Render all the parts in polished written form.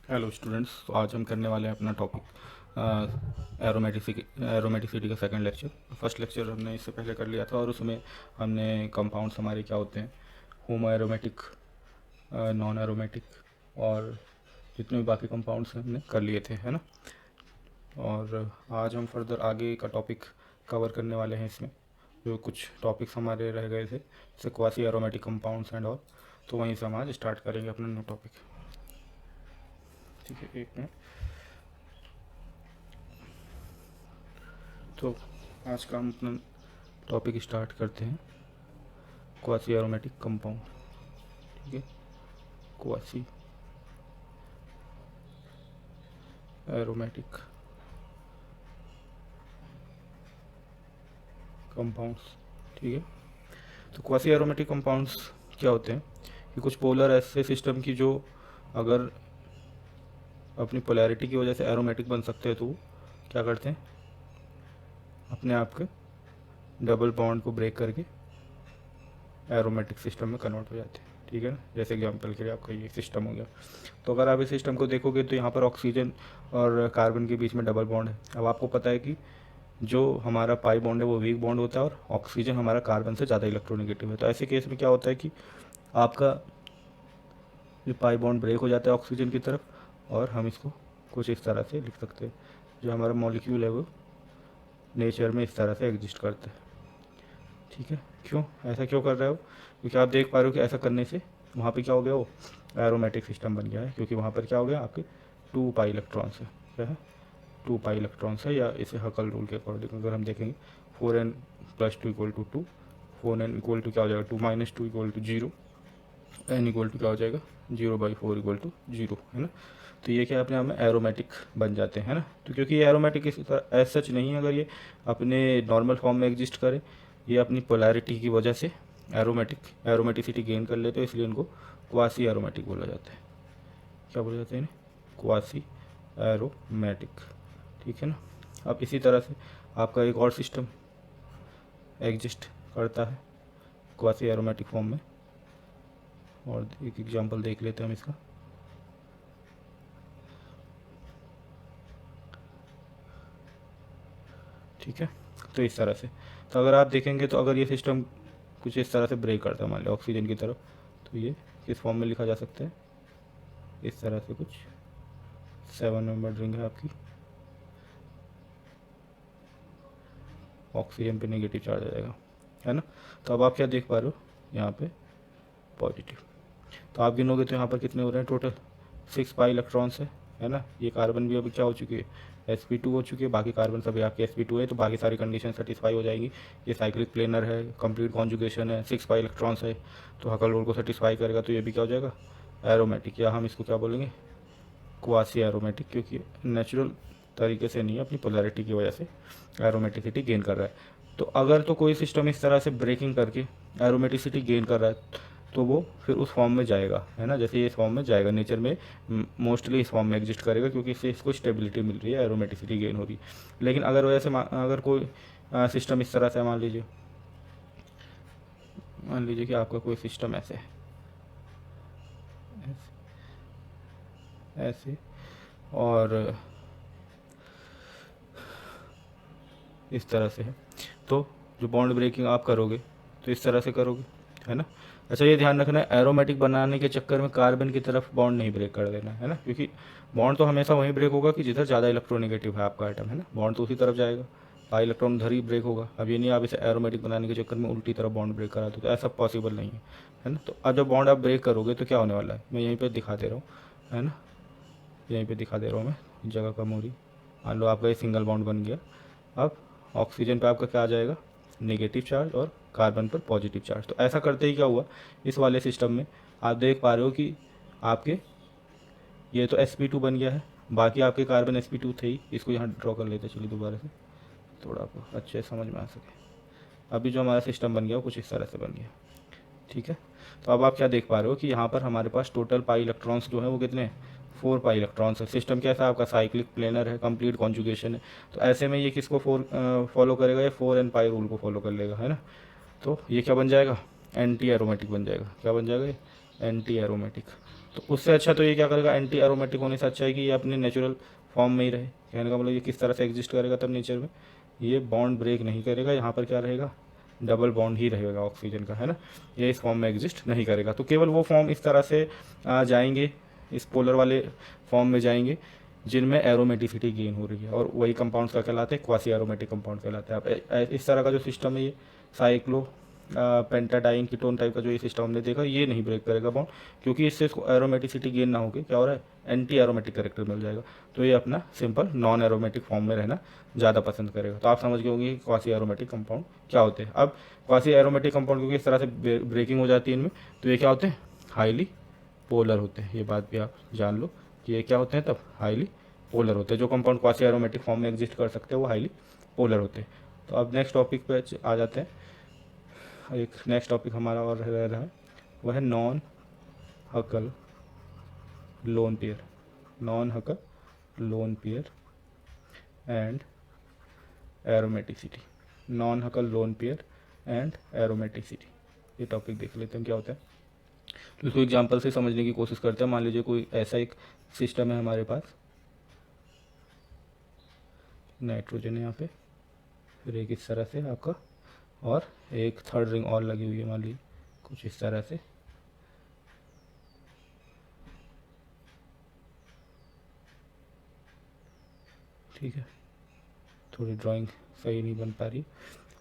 Hello students, तो आज हम करने वाले हैं अपना टॉपिक एरोमेटिसिटी का सेकंड लेक्चर। फर्स्ट लेक्चर हमने इससे पहले कर लिया था और उसमें हमने कंपाउंड्स हमारे क्या होते हैं, होमो एरोमेटिक, नॉन एरोमेटिक और जितने भी बाकी कंपाउंड्स हैं हमने कर लिए थे, है ना। और आज हम फर्दर आगे का टॉपिक कवर करने वाले हैं इसमें, जो कुछ टॉपिक्स हमारे रह गए थे जैसे quasi aromatic compounds and all. तो वहीं से हम आज स्टार्ट करेंगे अपना न्यू टॉपिक। ठीक है, एक मिनट। तो आज का हम अपना टॉपिक स्टार्ट करते हैं, क्वासी एरोमेटिक कंपाउंड। ठीक है, क्वासी एरोमेटिक कंपाउंड्स। ठीक है, तो क्वासी एरोमेटिक कंपाउंड्स क्या होते हैं कि कुछ पोलर ऐसे सिस्टम की जो अगर अपनी पोलैरिटी की वजह से एरोमेटिक बन सकते हैं, तो वो क्या करते हैं, अपने आप के डबल बॉन्ड को ब्रेक करके एरोमेटिक सिस्टम में कन्वर्ट हो जाते हैं। ठीक है ना, जैसे एग्जांपल के लिए आपका ये सिस्टम हो गया। तो अगर आप इस सिस्टम को देखोगे तो यहाँ पर ऑक्सीजन और कार्बन के बीच में डबल बॉन्ड है। अब आपको पता है कि जो हमारा पाई बॉन्ड है वो वीक बॉन्ड होता है और ऑक्सीजन हमारा कार्बन से ज़्यादा इलेक्ट्रोनेगेटिव है। तो ऐसे केस में क्या होता है कि आपका ये पाई बॉन्ड ब्रेक हो जाता है ऑक्सीजन की तरफ, और हम इसको कुछ इस तरह से लिख सकते हैं, जो हमारा मॉलिक्यूल है वो नेचर में इस तरह से एग्जिस्ट करता है। ठीक है, क्यों ऐसा क्यों कर रहे हो? क्योंकि आप देख पा रहे हो कि ऐसा करने से वहाँ पे क्या हो गया, वो एरोमेटिक सिस्टम बन गया है। क्योंकि वहाँ पर क्या हो गया, आपके 2 पाई इलेक्ट्रॉन्स है। क्या है? 2 पाई इलेक्ट्रॉन्स है, या इसे हकल रूल के अकॉर्डिंग अगर हम देखेंगे 4n + 2 = 2, 4n इक्वल टू क्या हो जाएगा, 2 - 2 = 0, n इक्वल टू क्या हो जाएगा, 0/4 = 0, है ना। तो ये क्या अपने आप में एरोमेटिक बन जाते हैं ना। तो क्योंकि ये एरोमेटिक इस एज सच नहीं है, अगर ये अपने नॉर्मल फॉर्म में एग्जिस्ट करे, ये अपनी पोलैरिटी की वजह से एरोमेटिसिटी गेन कर लेते हैं, इसलिए इनको क्वासी एरोमेटिक बोला जाता है। क्या बोला जाता है इन्हें? Quasi aromatic. ठीक है ना। अब इसी तरह से आपका एक और सिस्टम एग्जिस्ट करता है क्वासी एरोमेटिक फॉर्म में, और एक एग्जांपल देख लेते हैं हम इसका। ठीक है, तो इस तरह से, तो अगर आप देखेंगे तो अगर ये सिस्टम कुछ इस तरह से ब्रेक करता है मान लिया ऑक्सीजन की तरफ, तो ये किस फॉर्म में लिखा जा सकता है, इस तरह से कुछ 7 मेंबर रिंग है आपकी, ऑक्सीजन पे नेगेटिव चार्ज आ जाएगा, है ना। तो अब आप क्या देख पा रहे हो, यहाँ पे पॉजिटिव। तो आप गिनोगे तो यहाँ पर कितने हो रहे हैं, टोटल 6 पाई इलेक्ट्रॉन्स है ना। ये कार्बन भी अभी क्या हो चुकी है, sp2 हो चुकी है, बाकी कार्बन सभी आपके sp2 है, तो बाकी सारी कंडीशन सेटिस्फाई हो जाएंगी। ये साइक्लिक प्लेनर है, कंप्लीट कॉन्जुगेशन है, 6 पाई इलेक्ट्रॉन्स है, तो हकल रूल को सेटिस्फाई करेगा, तो ये भी क्या हो जाएगा, एरोमेटिक, या हम इसको क्या बोलेंगे, क्वासी एरोमेटिक, क्योंकि नेचुरल तरीके से नहीं है, अपनी पोलैरिटी की वजह से एरोमेटिसिटी गेन कर रहा है। तो अगर तो कोई सिस्टम इस तरह से ब्रेकिंग करके एरोमेटिसिटी गेन कर रहा है, तो वो फिर उस फॉर्म में जाएगा, है ना। जैसे ये इस फॉर्म में जाएगा, नेचर में मोस्टली इस फॉर्म में एग्जिस्ट करेगा, क्योंकि इससे इसको स्टेबिलिटी मिल रही है, एरोमेटिसिटी गेन हो रही है। लेकिन अगर वैसे अगर कोई सिस्टम इस तरह से मान लीजिए कि आपका कोई सिस्टम ऐसे है, ऐसे, और इस तरह से है, तो जो बॉन्ड ब्रेकिंग आप करोगे तो इस तरह से करोगे, है ना। अच्छा, ये ध्यान रखना है, एरोमेटिक बनाने के चक्कर में कार्बन की तरफ बॉन्ड नहीं ब्रेक कर देना, है ना। क्योंकि बॉन्ड तो हमेशा वहीं ब्रेक होगा कि जिधर ज़्यादा इलेक्ट्रोनेगेटिव है आपका आइटम, है ना। बॉन्ड तो उसी तरफ जाएगा, पाई इलेक्ट्रॉन उधर ही ब्रेक होगा। अब ये नहीं आप इसे एरोमेटिक बनाने के चक्कर में उल्टी तरफ बॉन्ड ब्रेक करा दो, तो ऐसा पॉसिबल नहीं है ना। तो अब जब बॉन्ड आप ब्रेक करोगे तो क्या होने वाला है, मैं यहीं पर दिखा दे रहा हूँ, है ना, यहीं पर दिखा दे रहा हूँ मैं, जगह कम हो रही। मान लो आपका ये सिंगल बॉन्ड बन गया। अब ऑक्सीजन पे आपका क्या आ जाएगा, नेगेटिव चार्ज, और कार्बन पर पॉजिटिव चार्ज। तो ऐसा करते ही क्या हुआ, इस वाले सिस्टम में आप देख पा रहे हो कि आपके ये तो sp2 बन गया है, बाकी आपके कार्बन sp2 थे ही। इसको यहाँ ड्रॉ कर लेते चलिए दोबारा से, थोड़ा आपको अच्छे समझ में आ सके। अभी जो हमारा सिस्टम बन गया वो कुछ इस तरह से बन गया। ठीक है, तो अब आप क्या देख पा रहे हो कि यहाँ पर हमारे पास टोटल पाई इलेक्ट्रॉन्स जो है वो कितने हैं, 4 पाई इलेक्ट्रॉन्स है। सिस्टम कैसा है आपका, साइक्लिक प्लेनर है, कंप्लीट कॉन्जुगेशन है। तो ऐसे में ये किसको फॉलो करेगा, ये 4n पाई रूल को फॉलो कर लेगा, है ना। तो ये क्या बन जाएगा, एंटी एरोमेटिक बन जाएगा। क्या बन जाएगा ये, एंटी एरोमेटिक। तो उससे अच्छा तो ये क्या करेगा, एंटी एरोमेटिक होने से अच्छा है कि ये अपने नेचुरल फॉर्म में ही रहे। कहने का मतलब ये किस तरह से एग्जिस्ट करेगा तब नेचर में, ये बॉन्ड ब्रेक नहीं करेगा, यहाँ पर क्या रहेगा, डबल बॉन्ड ही रहेगा ऑक्सीजन का, है ना, ये इस फॉर्म में एग्जिस्ट नहीं करेगा। तो केवल वो फॉर्म इस तरह से जाएंगे, इस पोलर वाले फॉर्म में जाएंगे जिनमें एरोमेटिसिटी गेन हो रही है, और वही कंपाउंड्स का कहलाते हैं क्वासी एरोमेटिक कंपाउंड कहलाते हैं। आप इस तरह का जो सिस्टम है ये साइक्लो पेंटाडाइन कीटोन टाइप का जो ये सिस्टम हमने देखा, ये नहीं ब्रेक करेगा बॉन्ड, क्योंकि इससे इसको एरोमेटिसिटी गेन ना होकर क्या हो रहा है, एंटी एरोमेटिक करेक्टर मिल जाएगा। तो ये अपना सिंपल नॉन एरोमेटिक फॉर्म में रहना ज़्यादा पसंद करेगा। तो आप समझ गए होंगे कि क्वासी एरोमेटिक कंपाउंड क्या होते हैं। अब क्वासी एरोमेटिक कंपाउंड क्योंकि इस तरह से ब्रेकिंग हो जाती है इनमें, तो ये क्या होते हैं, हाईली पोलर होते हैं। ये बात भी आप जान लो कि ये क्या होते हैं, तब हाईली पोलर होते हैं। जो कंपाउंड क्वासी एरोमेटिक फॉर्म में एग्जिस्ट कर सकते हैं वो हाईली पोलर होते हैं। तो अब नेक्स्ट टॉपिक पे आ जाते हैं। एक नेक्स्ट टॉपिक हमारा और रह रहा है, वह है non Huckel lone pair, non Huckel lone pair and aromaticity, non Huckel lone pair and aromaticity. ये टॉपिक देख लेते हैं क्या होता है। तो इसको एग्जांपल से समझने की कोशिश करते हैं। मान लीजिए कोई ऐसा एक सिस्टम है हमारे पास, नाइट्रोजन है यहाँ पे, फिर एक इस तरह से आपका, और एक थर्ड रिंग और लगी हुई है, मान लीजिए कुछ इस तरह से। ठीक है, थोड़ी ड्राइंग सही नहीं बन पा रही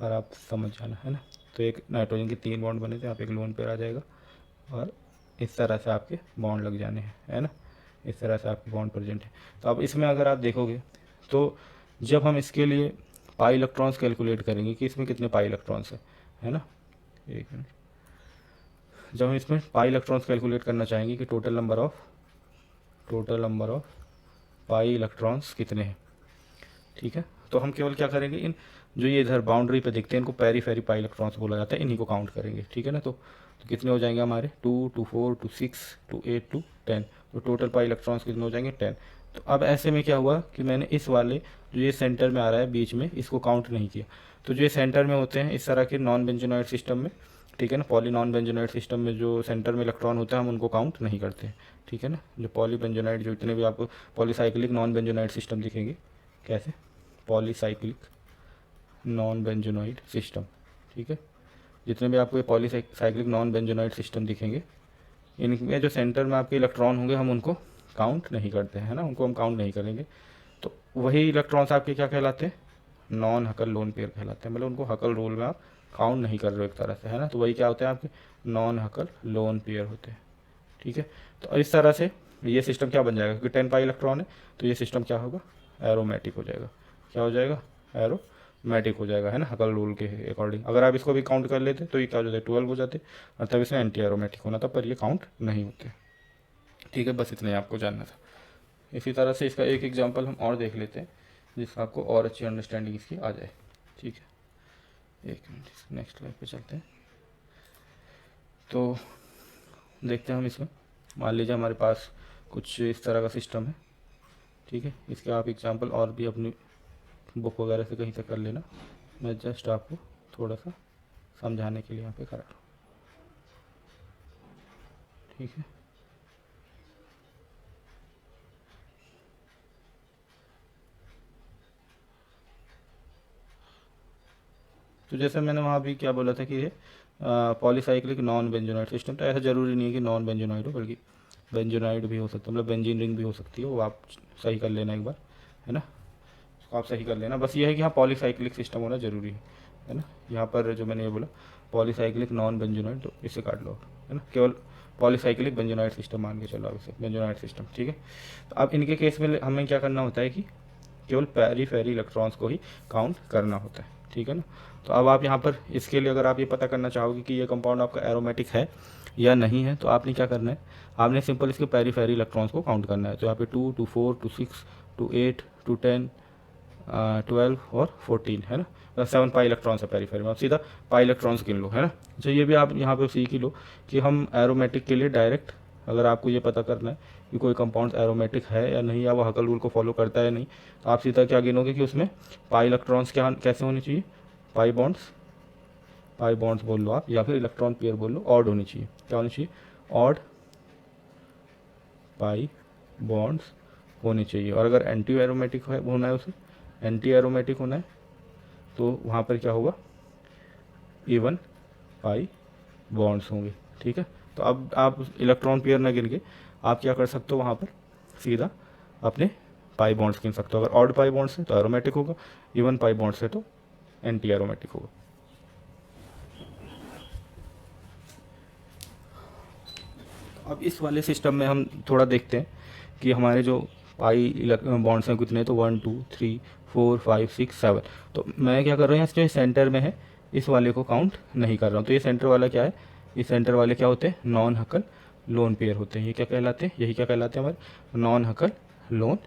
और आप समझ जाना, है ना। तो एक नाइट्रोजन के 3 बॉन्ड बने थे, आप एक लोन पेयर आ जाएगा, और इस तरह से आपके बॉन्ड लग जाने हैं, है ना, इस तरह से आपके बॉन्ड प्रेजेंट है। तो अब इसमें अगर आप देखोगे तो जब हम इसके लिए पाई इलेक्ट्रॉन्स कैलकुलेट करेंगे कि इसमें कितने पाई इलेक्ट्रॉन्स है ना, एक मिनट, जब हम इसमें पाई इलेक्ट्रॉन्स कैलकुलेट करना चाहेंगे कि total number of pi electrons कितने हैं, ठीक है, तो हम केवल क्या करेंगे, इन जो ये इधर बाउंड्री पे दिखते हैं इनको पेरीफेरी पाई इलेक्ट्रॉन्स बोला जाता है, इन्हीं को काउंट करेंगे, ठीक है ना। तो कितने हो जाएंगे हमारे 2, 2, 4, 2, 6, 2, 8, 2, 10, तो टोटल पाई इलेक्ट्रॉन्स कितने हो जाएंगे, 10। तो अब ऐसे में क्या हुआ कि मैंने इस वाले जो ये सेंटर में आ रहा है बीच में, इसको काउंट नहीं किया। तो जो ये सेंटर में होते हैं इस तरह के नॉन बेंजोनॉइड सिस्टम में, ठीक है ना, पॉली नॉन बेंजोनॉइड सिस्टम में जो सेंटर में इलेक्ट्रॉन होता है हम उनको काउंट नहीं करते हैं, ठीक है ना। जो पॉली बेंजोनॉइड, जो इतने भी आपको पॉलीसाइक्लिक नॉन बेंजोनॉइड सिस्टम दिखेंगे, कैसे, पॉलीसाइक्लिक नॉन बेंजोनॉइड सिस्टम, ठीक है, जितने भी आपको ये पॉलीसाइक्लिक नॉन बेंजोनॉइड सिस्टम दिखेंगे, इनमें जो सेंटर में आपके इलेक्ट्रॉन होंगे हम उनको काउंट नहीं करते हैं ना, उनको हम काउंट नहीं करेंगे। तो वही इलेक्ट्रॉन्स आपके क्या कहलाते हैं, नॉन हकल लोन पेयर कहलाते हैं, मतलब उनको हकल रोल में आप काउंट नहीं कर रहे हो एक तरह से, है ना। तो वही क्या होते हैं आपके नॉन हकल लोन पेयर होते हैं, ठीक है। तो इस तरह से ये सिस्टम क्या बन जाएगा, क्योंकि 10 पाई इलेक्ट्रॉन है तो ये सिस्टम क्या होगा, एरोमेटिक हो जाएगा। क्या हो जाएगा, एरोमेटिक हो जाएगा, है ना, हकल रूल के अकॉर्डिंग। अगर आप इसको भी काउंट कर लेते तो ये क्या हो जाते, 12 हो जाते, और तब इसमें एंटी एरोमेटिक होना था, पर ये काउंट नहीं होते, ठीक है। बस इतना ही आपको जानना था। इसी तरह से इसका एक एग्जांपल हम और देख लेते हैं जिससे आपको और अच्छी अंडरस्टैंडिंग इसकी आ जाए, ठीक है। एक मिनट, नेक्स्ट स्लाइड पे चलते हैं। तो देखते हैं हम इसमें, मान लीजिए हमारे पास कुछ इस तरह का सिस्टम है, ठीक है। इसके आप एग्जांपल और भी अपनी बुक वगैरह से कहीं से कर लेना, मैं जस्ट आपको थोड़ा सा समझाने के लिए यहाँ पे करा रहा हूँ, ठीक है। तो जैसे मैंने वहाँ भी क्या बोला था कि ये पॉलीसाइक्लिक नॉन बेंजोनाइड सिस्टम, तो ऐसा ज़रूरी नहीं है कि नॉन बेंजोनाइड हो, बल्कि बेंजोनाइड भी हो सकता है, मतलब बेंजीन रिंग भी हो सकती है, वो आप सही कर लेना एक बार, है ना, उसको आप सही कर लेना। बस ये है कि हाँ पॉलीसाइक्लिक सिस्टम होना ज़रूरी है ना। यहाँ पर जो मैंने ये बोला पॉलीसाइक्लिक नॉन बेंजोनाइड, तो इसे काट लो, है ना, केवल पॉलीसाइक्लिक बेंजोनाइड सिस्टम मान के चलो, अब इसे बेंजोनाइड सिस्टम, ठीक है। तो अब इनके केस में हमें क्या करना होता है कि केवल पेरीफेरी इलेक्ट्रॉन्स को ही काउंट करना होता है, ठीक है ना। तो अब आप यहाँ पर इसके लिए अगर आप ये पता करना चाहोगे कि ये कंपाउंड आपका एरोमेटिक है या नहीं है, तो आपने क्या करना है, आपने सिंपल इसके पेरीफेरी इलेक्ट्रॉन्स को काउंट करना है। तो यहाँ पे 2, 2, 4, 2, 6, 2, 8, 2, 10, 12 और 14, है ना, 7 पाई इलेक्ट्रॉन्स है पेरीफेरी में, आप सीधा पाई इलेक्ट्रॉन्स गिन लो, है ना। तो ये भी आप यहाँ पे सीख ही लो कि हम एरोमेटिक के लिए डायरेक्ट, अगर आपको ये पता करना है कि कोई कंपाउंड एरोमेटिक है या नहीं, या वो हकल रूल को फॉलो करता है नहीं, तो आप सीधा क्या गिनोगे कि उसमें पाई इलेक्ट्रॉन्स क्या कैसे होने चाहिए, पाई बॉन्ड्स बोल लो आप, या फिर इलेक्ट्रॉन पेयर बोल लो, ऑड होनी चाहिए। क्या होनी चाहिए, ऑड पाई बॉन्ड्स होने चाहिए। और अगर एंटी एरोमेटिक होना है, उसे एंटी एरोमेटिक होना है, तो वहाँ पर क्या होगा, इवन पाई बॉन्ड्स होंगे। ठीक है, तो अब आप इलेक्ट्रॉन पेयर ना गिन के आप क्या कर सकते हो, वहाँ पर सीधा अपने पाई बॉन्ड्स गिन सकते हो। अगर ऑड पाई बॉन्ड्स है तो एरोमेटिक होगा, इवन पाई बॉन्ड्स है तो एंटी एरोमेटिक होगा। अब इस वाले सिस्टम में हम थोड़ा देखते हैं कि हमारे जो पाई बॉन्ड्स हैं कितने, तो 1 2 3 4 5 6 7। तो मैं क्या कर रहा हूँ, यहाँ जो सेंटर में है इस वाले को काउंट नहीं कर रहा हूँ। तो ये सेंटर वाला क्या है, ये सेंटर वाले क्या होते हैं, नॉन हकल लोन पेयर होते हैं। ये क्या कहलाते हैं, यही क्या कहलाते हैं हमारे नॉन हकल लोन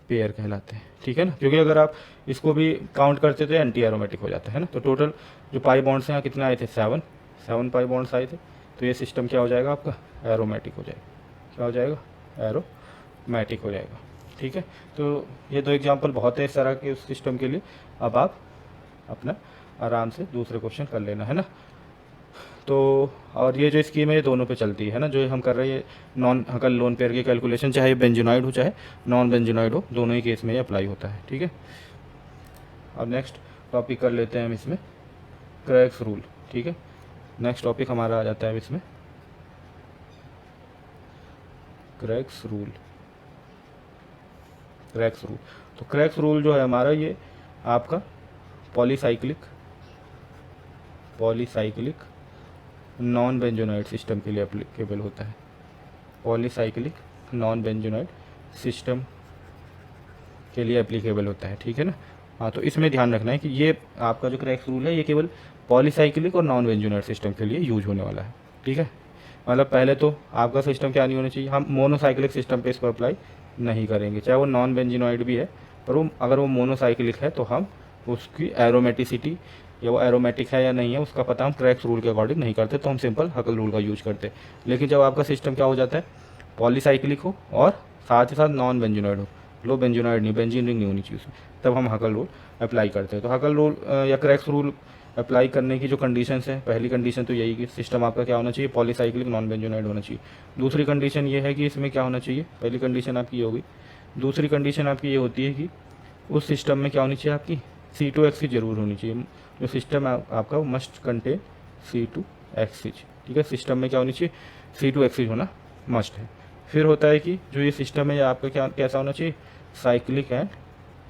पेयर कहलाते हैं। ठीक है ना, क्योंकि अगर आप इसको भी काउंट करते तो एंटी एरोमेटिक हो जाता है ना। तो टोटल जो पाई बॉन्ड्स हैं कितने आए थे, 7 पाई बॉन्ड्स आए थे। तो ये सिस्टम क्या हो जाएगा आपका, एरोमेटिक हो जाएगा। क्या हो जाएगा, एरोमेटिक हो जाएगा। ठीक है, तो ये दो एग्जांपल बहुत है इस तरह के उस सिस्टम के लिए। अब आप अपना आराम से दूसरे क्वेश्चन कर लेना, है ना। तो और ये जो स्कीम है ये दोनों पे चलती है ना, जो हम कर रहे हैं नॉन हकल लोन पेयर की कैलकुलेशन, चाहे बेंजोनॉइड हो चाहे नॉन बेंजोनॉइड हो, दोनों ही केस में ये अप्लाई होता है। ठीक है, अब नेक्स्ट टॉपिक कर लेते हैं हम इसमें, क्रैक्स रूल। ठीक है, नेक्स्ट टॉपिक हमारा आ जाता है इसमें क्रैक्स रूल। क्रैक्स रूल, तो क्रैक्स रूल जो है हमारा, ये आपका पॉलीसाइक्लिक नॉन बेंजोनॉइड सिस्टम के लिए एप्लीकेबल होता है। पॉलीसाइक्लिक नॉन बेंजोनॉइड सिस्टम के लिए एप्लीकेबल होता है। ठीक है ना, हाँ, तो इसमें ध्यान रखना है कि ये आपका जो क्रैक्स रूल है ये केवल पॉलीसाइक्लिक और नॉन बेंजोनॉइड सिस्टम के लिए यूज होने वाला है। ठीक है, मतलब पहले तो आपका सिस्टम क्या नहीं होना चाहिए, हम मोनोसाइक्लिक सिस्टम पे इसको अप्लाई नहीं करेंगे, चाहे वो नॉन बेंजिनॉइड भी है, पर वो अगर वो मोनोसाइक्लिक है तो हम उसकी एरोमेटिसिटी या वो एरोमेटिक है या नहीं है उसका पता हम क्रैक्स रूल के अकॉर्डिंग नहीं करते, तो हम सिंपल हकल रूल का यूज करते। लेकिन जब आपका सिस्टम क्या हो जाता है, पॉलीसाइक्लिक हो और साथ ही साथ नॉन बेंजिनॉइड हो, लो बेंजिनॉइड नहीं, बेंजीन रिंग नहीं होनी चाहिए उसमें, तब हम हकल रूल अप्लाई करते हैं। तो हकल रूल या क्रैक्स रूल अप्लाई करने की जो कंडीशंस है, पहली कंडीशन तो यही कि सिस्टम आपका क्या होना चाहिए, पॉलीसाइक्लिक नॉन बेंजोनॉइड होना चाहिए। दूसरी कंडीशन ये है कि इसमें क्या होना चाहिए, पहली कंडीशन आपकी ये होगी। दूसरी कंडीशन आपकी ये होती है कि उस सिस्टम में क्या होनी चाहिए, आपकी C2H जरूर होनी चाहिए। जो सिस्टम आपका मस्ट कंटेन C2H। ठीक है, सिस्टम में क्या होनी चाहिए, C2H होना मस्ट है। फिर होता है कि जो ये सिस्टम है आपका क्या कैसा होना चाहिए, साइक्लिक एंड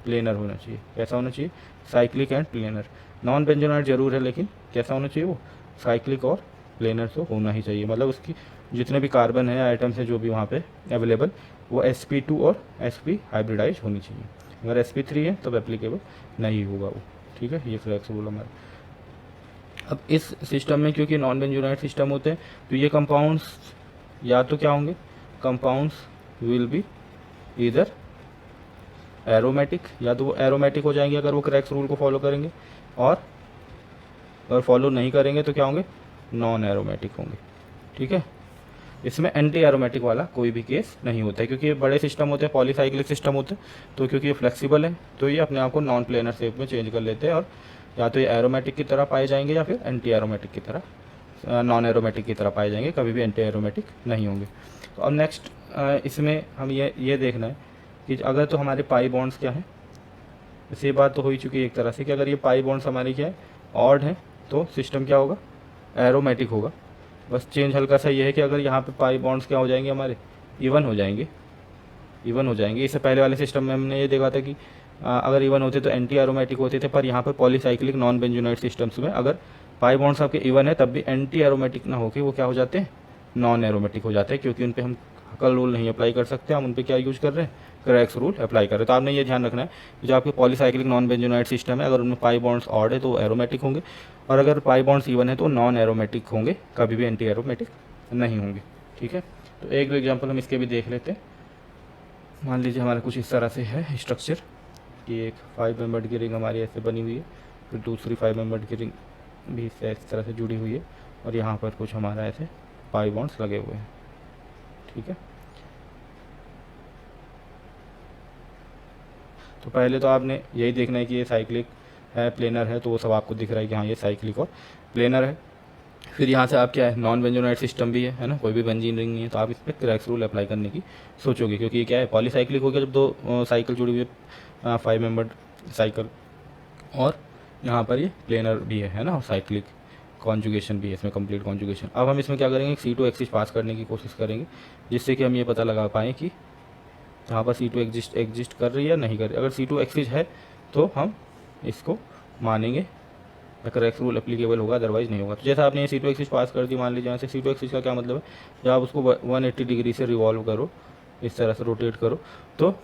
प्लेनर होना चाहिए। कैसा होना चाहिए, cyclic and planar. Non benzenoid जरूर है लेकिन कैसा होना चाहिए, वो साइक्लिक और प्लेनर तो होना ही चाहिए। मतलब उसकी जितने भी कार्बन है आइटम्स है जो भी वहाँ पे अवेलेबल, वो sp2 और sp हाइब्रिडाइज होनी चाहिए। अगर sp3 है तब एप्लीकेबल नहीं होगा वो। ठीक है, ये क्रैक्स रूल हमारा। अब इस सिस्टम में क्योंकि नॉन बेंजोनॉइड सिस्टम होते हैं तो ये कंपाउंड्स या तो क्या होंगे, कंपाउंड्स विल बी इधर एरोमेटिक, या तो वो एरोमेटिक हो जाएंगे अगर वो क्रैक्स रूल को फॉलो करेंगे, और अगर फॉलो नहीं करेंगे तो क्या होंगे, नॉन एरोमेटिक होंगे। ठीक है, इसमें एंटी एरोमेटिक वाला कोई भी केस नहीं होता है, क्योंकि ये बड़े सिस्टम होते हैं, पॉलीसाइक्लिक सिस्टम होते हैं, तो क्योंकि ये फ्लेक्सिबल है तो ये अपने आप को नॉन प्लेनर शेप में चेंज कर लेते हैं, और या तो ये एरोमेटिक की तरह पाए जाएंगे या फिर एंटी एरोमेटिक की तरह, नॉन एरोमेटिक की तरह पाए जाएंगे, कभी भी एंटी एरोमेटिक नहीं होंगे। तो अब नेक्स्ट इसमें हम ये देखना है कि अगर तो हमारे पाई बॉन्ड्स क्या हैं, इसी बात तो हो ही चुकी है एक तरह से कि अगर ये पाई बॉन्ड्स हमारे क्या है, ऑड हैं, तो सिस्टम क्या होगा, एरोमेटिक होगा। बस चेंज हल्का सा ये है कि अगर यहाँ पे पाई बॉन्ड्स क्या हो जाएंगे, हमारे इवन हो जाएंगे। इससे पहले वाले सिस्टम में हमने ये देखा था कि अगर इवन होते तो एंटी एरोमेटिक होते थे, पर यहाँ पर पॉलीसाइक्लिक नॉन बेंजोनॉइड सिस्टम्स में अगर पाई बॉन्ड्स आपके इवन है तब भी एंटी एरोमेटिक ना होकर वो क्या हो जाते हैं, नॉन एरोमेटिक हो जाते हैं, क्योंकि उन पर हम हकल रूल नहीं अप्लाई कर सकते, हम उन पर क्या यूज कर रहे हैं, क्रैक्स रूल अप्लाई कर रहे हैं। तो आपने ये ध्यान रखना है कि जो आपके पॉलीसाइक्लिक नॉन बेंजोनॉइड सिस्टम है, अगर उनमें पाई बॉन्ड्स ऑड है तो एरोमेटिक होंगे, और अगर पाई बॉन्ड्स इवन है तो नॉन एरोमेटिक होंगे, कभी भी एंटी एरोमेटिक नहीं होंगे। ठीक है, तो एक दो एग्जाम्पल हम इसके भी देख लेते हैं। मान लीजिए हमारा कुछ इस तरह से है स्ट्रक्चर कि एक 5 मेंबर्ड की रिंग हमारी ऐसे बनी हुई है, फिर दूसरी 5 मेंबर्ड की रिंग भी इससे इस तरह से जुड़ी हुई है, और यहाँ पर कुछ हमारा ऐसे पाई बॉन्ड्स लगे हुए हैं। ठीक है, तो पहले तो आपने यही देखना है कि ये साइक्लिक है, प्लेनर है, तो वो सब आपको दिख रहा है कि हाँ ये साइक्लिक और प्लेनर है। फिर यहाँ से आप क्या है, नॉन बेंजोनाइट सिस्टम भी है ना, कोई भी बेंजीन रिंग नहीं है, तो आप इस पर क्रेक्स रूल अप्लाई करने की सोचोगे, क्योंकि ये क्या है, पॉलीसाइक्लिक हो गया जब दो साइकिल जुड़ी हुई है, 5 मेंबर्ड साइकिल, और यहाँ पर ये प्लेनर भी है ना, और साइक्लिक कॉन्जुगेशन भी है इसमें, कंप्लीट कॉन्जुगेशन। अब हम इसमें क्या करेंगे, C2 एक्सिस पास करने की कोशिश करेंगे, जिससे कि हम ये पता लगा पाएँ कि यहाँ पर C2 एग्जिस्ट कर रही है या नहीं कर रही। अगर C2 एक्सिस है तो हम इसको मानेंगे, क्रेक्स रूल एप्लीकेबल होगा, अदरवाइज नहीं होगा। तो जैसा आपने ये C2 एक्सिस पास कर दी, मान लीजिए यहाँ से C2 एक्सिस का क्या मतलब है, जब आप उसको 180 डिग्री से रिवॉल्व करो, इस तरह से रोटेट करो, तो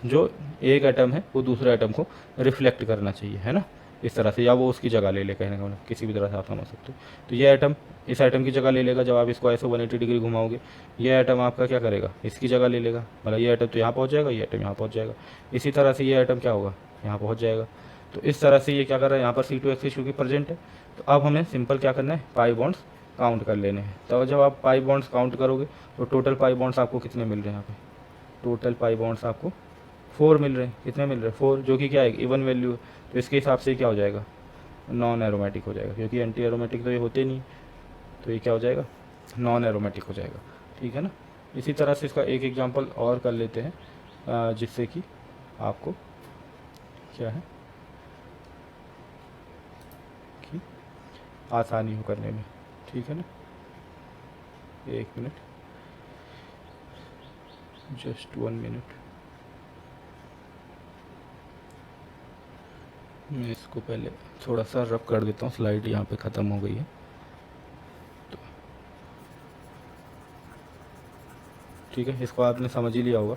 जो एक एटम है वो दूसरे एटम को रिफ्लेक्ट करना चाहिए, है ना, इस तरह से, या वो उसकी जगह ले ले, कहने का मतलब किसी भी तरह से आप समझ सकते हो। तो ये एटम इस एटम की जगह ले लेगा, जब आप इसको ऐसे 180 डिग्री घुमाओगे, ये एटम आपका क्या करेगा, इसकी जगह ले लेगा, मतलब ये एटम तो यहाँ पहुँच जाएगा, ये एटम यहाँ पहुँच जाएगा, इसी तरह से ये एटम क्या होगा, यहाँ पहुँच जाएगा। तो इस तरह से ये क्या कर रहा है, यहाँ पर C2 एक्सिस क्योंकि प्रेजेंट है, तो अब हमें सिंपल क्या करना है, पाई बॉन्ड्स काउंट कर लेने हैं। तो जब आप पाई बॉन्ड्स काउंट करोगे तो टोटल पाई बॉन्ड्स आपको कितने मिल रहे हैं, यहाँ पे टोटल पाई बॉन्ड्स आपको 4 मिल रहे हैं। कितने मिल रहे हैं, 4, जो कि क्या है, इवन वैल्यू है, तो इसके हिसाब से क्या हो जाएगा, नॉन एरोमेटिक हो जाएगा, क्योंकि एंटी एरोमेटिक तो ये होते नहीं, तो ये क्या हो जाएगा, नॉन एरोमेटिक हो जाएगा, ठीक है ना। इसी तरह से इसका एक एग्जांपल और कर लेते हैं, जिससे कि आपको क्या है कि आसानी हो करने में, ठीक है ना। 1 मिनट, जस्ट 1 मिनट, मैं इसको पहले थोड़ा सा रब कर देता हूँ, स्लाइड यहाँ पे ख़त्म हो गई है। तो ठीक है, इसको आपने समझ ही लिया होगा।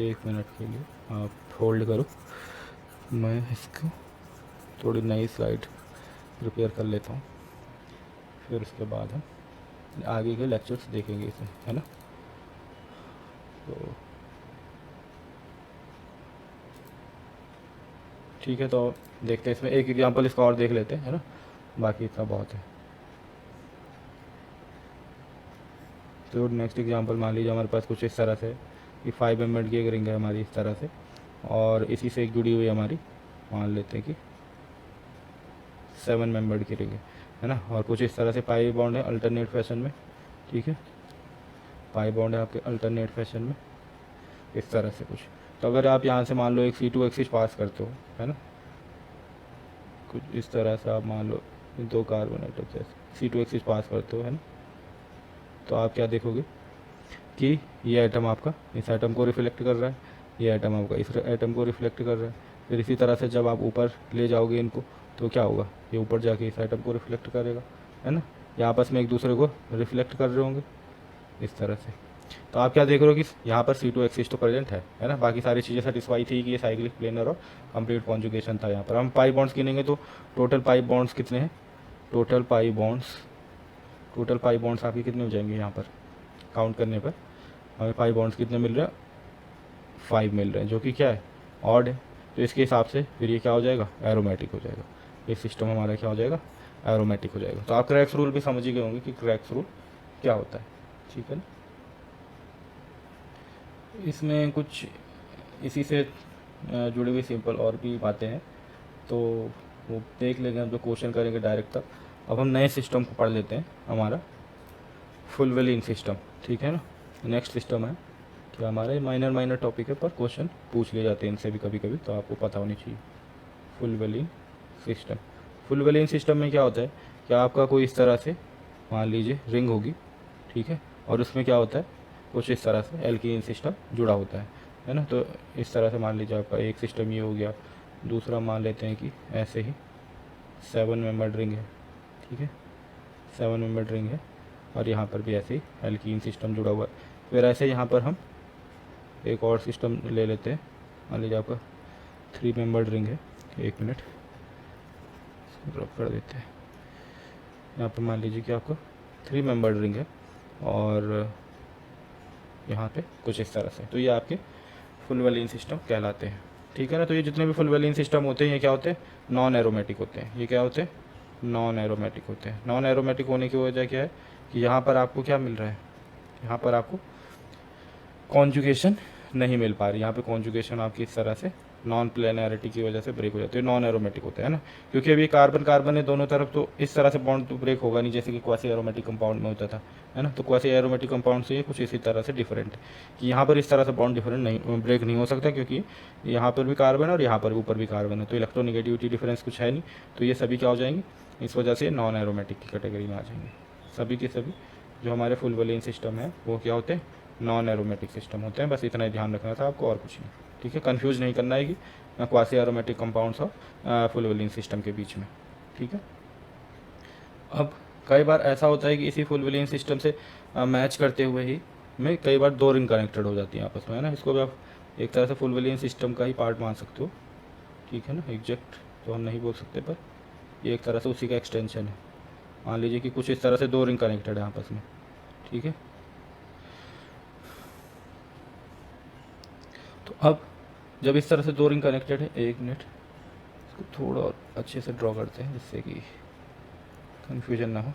1 मिनट के लिए आप होल्ड करो, मैं इसको थोड़ी नई स्लाइड प्रिपेयर कर लेता हूँ, फिर उसके बाद हम आगे के लेक्चर्स देखेंगे इसे, है ना। तो ठीक है, तो देखते हैं इसमें एक एग्जांपल इसका और देख लेते हैं, है ना, बाकी इतना बहुत है। तो नेक्स्ट एग्जांपल मान लीजिए हमारे पास कुछ इस तरह से कि 5 एम की एक रिंग है हमारी इस तरह से, और इसी से एक जुड़ी हुई हमारी, मान लेते हैं कि 7 मेंबर्ड की रिंग है ना, और कुछ इस तरह से पाई बॉन्ड है अल्टरनेट फैशन में, ठीक है, पाई बॉन्ड है आपके अल्टरनेट फैशन में, इस तरह से कुछ। तो अगर आप यहाँ से मान लो एक C2 एक्सिस पास करते हो, है ना, कुछ इस तरह से आप मान लो 2 कार्बन एटम से C2 एक्सिस पास करते हो, है ना, तो आप क्या देखोगे कि ये एटम आपका इस एटम को रिफ्लेक्ट कर रहा है, ये एटम आपका इस एटम को रिफ्लेक्ट कर रहा है। फिर इसी तरह से जब आप ऊपर ले जाओगे इनको, तो क्या होगा, ये ऊपर जाके इस एटम को रिफ्लेक्ट करेगा, है ना, ये आपस में एक दूसरे को रिफ्लेक्ट कर रहे होंगे इस तरह से। तो आप क्या देख रहे हो कि यहाँ पर C2 एक्सिस तो प्रेजेंट है ना, बाकी सारी चीज़ें सेटिस्फाई थी कि ये साइक्लिक प्लेनर और कंप्लीट कॉन्जुगेशन था। यहाँ पर हम पाई बॉन्ड्स गिनेंगे तो टोटल पाई बॉन्ड्स कितने हैं, टोटल पाई बॉन्ड्स आपके कितने हो जाएंगे, यहाँ पर काउंट करने पर हमें पाई बॉन्ड्स कितने मिल रहे हैं, 5 मिल रहे हैं, जो कि क्या है, ऑड है। तो इसके हिसाब से फिर ये क्या हो जाएगा, एरोमेटिक हो जाएगा, ये सिस्टम हमारा क्या हो जाएगा, एरोमेटिक हो जाएगा। तो आप क्रेक्स रूल भी समझ ही गए होंगे कि क्रेक्स रूल क्या होता है, ठीक है ना। इसमें कुछ इसी से जुड़ी हुई सिंपल और भी बातें हैं, तो वो देख लेंगे हम, जो क्वेश्चन करेंगे डायरेक्ट तक। अब हम नए सिस्टम को पढ़ लेते हैं, हमारा फुल वेलिन सिस्टम, ठीक है ना। नेक्स्ट सिस्टम है कि हमारे माइनर टॉपिक है, पर क्वेश्चन पूछ लिए जाते हैं इनसे भी कभी कभी, तो आपको पता होनी चाहिए। Full valine system, full valine system में क्या होता है कि आपका कोई इस तरह से मान लीजिए रिंग होगी, ठीक है, और उसमें क्या होता है, कुछ इस तरह से एल्कीन सिस्टम जुड़ा होता है ना। तो इस तरह से मान लीजिए आपका एक सिस्टम ये हो गया, दूसरा मान लेते हैं कि ऐसे ही 7 मेंबर्ड रिंग है, ठीक है, 7 मेंबर्ड रिंग है, और यहाँ पर भी ऐसे ही एल्कीन सिस्टम जुड़ा हुआ है। फिर ऐसे यहाँ पर हम एक और सिस्टम ले लेते हैं, मान लीजिए आपका 3 मेंबर्ड रिंग है, 1 मिनट ड्रॉप कर देते हैं। यहाँ पर मान लीजिए कि आपका 3 मेंबर्ड रिंग है, और यहाँ पे कुछ इस तरह से, तो ये आपके फुल वेलिन सिस्टम कहलाते हैं, ठीक है ना। तो ये जितने भी फुल वेलिन सिस्टम होते हैं ये क्या होते हैं, नॉन एरोमेटिक होते हैं। ये क्या होते हैं, नॉन एरोमेटिक होते हैं। नॉन एरोमेटिक होने की वजह क्या है कि यहाँ पर आपको क्या मिल रहा है, यहाँ पर आपको कॉन्जुगेशन नहीं मिल पा रही, यहाँ पे कॉन्जुगेशन आपकी इस तरह से नॉन प्लेनैरिटी की वजह से ब्रेक हो जाते हैं, नॉन एरोमेटिक होते हैं ना, क्योंकि अभी कार्बन कार्बन है दोनों तरफ, तो इस तरह से बॉन्ड तो ब्रेक होगा नहीं जैसे कि क्वासी एरोमेटिक कंपाउंड में होता था, है ना। तो क्वासी एरोमेटिक कंपाउंड से ये कुछ इसी तरह से डिफरेंट है कि यहाँ पर इस तरह से बॉन्ड डिफरेंट नहीं, ब्रेक नहीं हो सकता, क्योंकि यहाँ पर भी कार्बन है और यहाँ पर ऊपर भी कार्बन है, तो इलेक्ट्रोनिगेटिविटी डिफरेंस कुछ है नहीं, तो ये सभी क्या हो जाएंगे, इस वजह से नॉन एरोमेटिक की कैटेगरी में आ जाएंगे। सभी के सभी जो हमारे फुल वैलेंस सिस्टम है वो क्या होते हैं, नॉन एरोमेटिक सिस्टम होते हैं। बस इतना ही ध्यान रखना था आपको, और कुछ नहीं, ठीक है। कंफ्यूज नहीं करना है कि क्वासी एरोमेटिक कंपाउंड्स और फुल वैलेंस सिस्टम के बीच में, ठीक है। अब कई बार ऐसा होता है कि इसी फुल वैलेंस सिस्टम से मैच करते हुए ही में कई बार दो रिंग कनेक्टेड हो जाती हैं आपस में, है ना। इसको भी आप एक तरह से फुल वैलेंस सिस्टम का ही पार्ट मान सकते हो, ठीक है ना। एग्जैक्ट तो हम नहीं बोल सकते, पर ये एक तरह से उसी का एक्सटेंशन है। मान लीजिए कि कुछ इस तरह से दो रिंग कनेक्टेड है आपस में, ठीक है। तो अब जब इस तरह से दो रिंग कनेक्टेड है, एक मिनट इसको थोड़ा और अच्छे से ड्रॉ करते हैं जिससे कि कन्फ्यूजन ना हो।